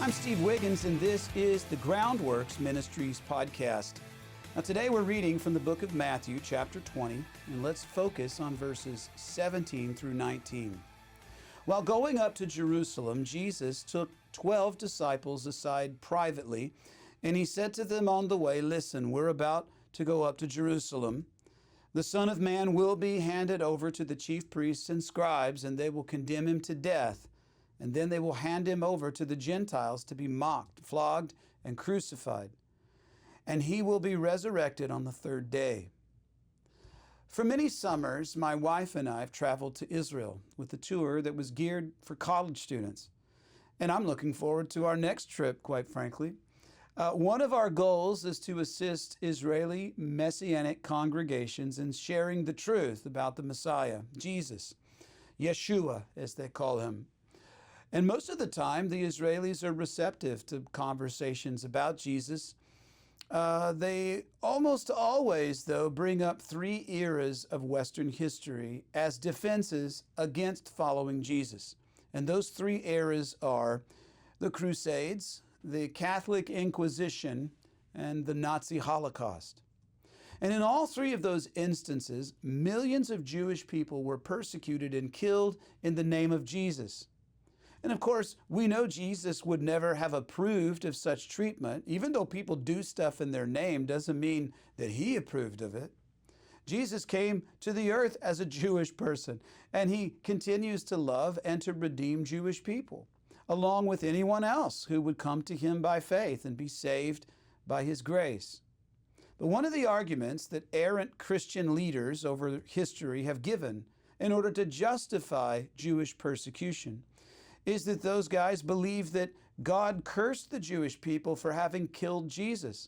I'm Steve Wiggins, and this is the Groundworks Ministries podcast. Now, today we're reading from the book of Matthew, chapter 20, and let's focus on verses 17 through 19. While going up to Jerusalem, Jesus took 12 disciples aside privately, and he said to them on the way, "Listen, we're about to go up to Jerusalem. The Son of Man will be handed over to the chief priests and scribes, and they will condemn him to death. And then they will hand him over to the Gentiles to be mocked, flogged, and crucified. And he will be resurrected on the third day." For many summers, my wife and I have traveled to Israel with a tour that was geared for college students. And I'm looking forward to our next trip, quite frankly. One of our goals is to assist Israeli Messianic congregations in sharing the truth about the Messiah, Jesus, Yeshua, as they call him. And most of the time, the Israelis are receptive to conversations about Jesus. They almost always, though, bring up three eras of Western history as defenses against following Jesus. And those three eras are the Crusades, the Catholic Inquisition, and the Nazi Holocaust. And in all three of those instances, millions of Jewish people were persecuted and killed in the name of Jesus. And of course, we know Jesus would never have approved of such treatment. Even though people do stuff in their name, doesn't mean that he approved of it. Jesus came to the earth as a Jewish person, and he continues to love and to redeem Jewish people, along with anyone else who would come to him by faith and be saved by his grace. But one of the arguments that errant Christian leaders over history have given in order to justify Jewish persecution is that those guys believe that God cursed the Jewish people for having killed Jesus.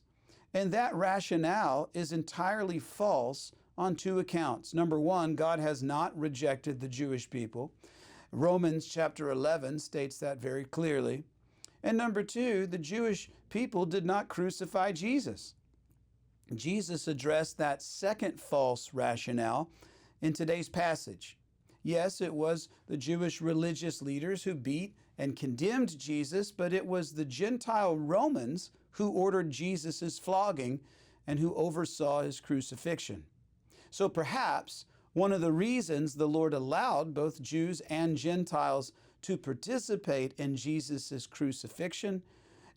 And that rationale is entirely false on two accounts. Number one, God has not rejected the Jewish people. Romans chapter 11 states that very clearly. And number two, the Jewish people did not crucify Jesus. Jesus addressed that second false rationale in today's passage. Yes, it was the Jewish religious leaders who beat and condemned Jesus, but it was the Gentile Romans who ordered Jesus' flogging and who oversaw his crucifixion. So perhaps one of the reasons the Lord allowed both Jews and Gentiles to participate in Jesus' crucifixion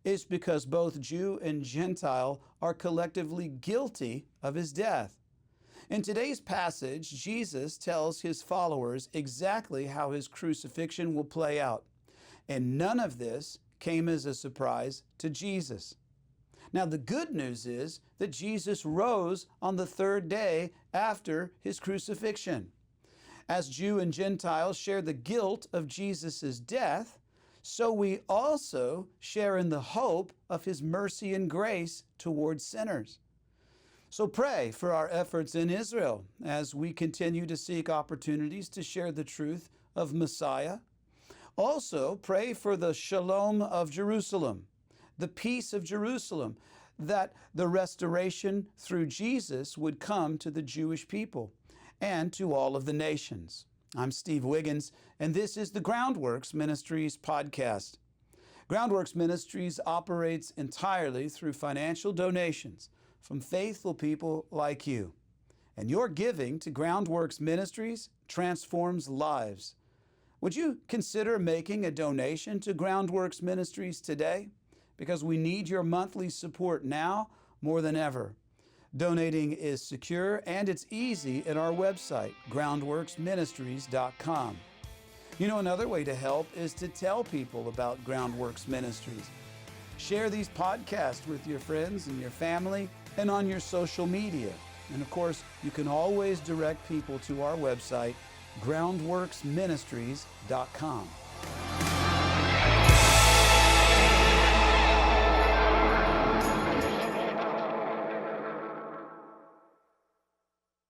is because both Jew and Gentile are collectively guilty of his death. In today's passage, Jesus tells his followers exactly how his crucifixion will play out. And none of this came as a surprise to Jesus. Now, the good news is that Jesus rose on the third day after his crucifixion. As Jew and Gentile share the guilt of Jesus' death, so we also share in the hope of his mercy and grace towards sinners. So pray for our efforts in Israel as we continue to seek opportunities to share the truth of Messiah. Also, pray for the shalom of Jerusalem, the peace of Jerusalem, that the restoration through Jesus would come to the Jewish people and to all of the nations. I'm Steve Wiggins, and this is the Groundworks Ministries podcast. Groundworks Ministries operates entirely through financial donations from faithful people like you. And your giving to Groundworks Ministries transforms lives. Would you consider making a donation to Groundworks Ministries today? Because we need your monthly support now more than ever. Donating is secure and it's easy at our website, groundworksministries.com. You know, another way to help is to tell people about Groundworks Ministries. Share these podcasts with your friends and your family and on your social media. And of course, you can always direct people to our website, groundworksministries.com.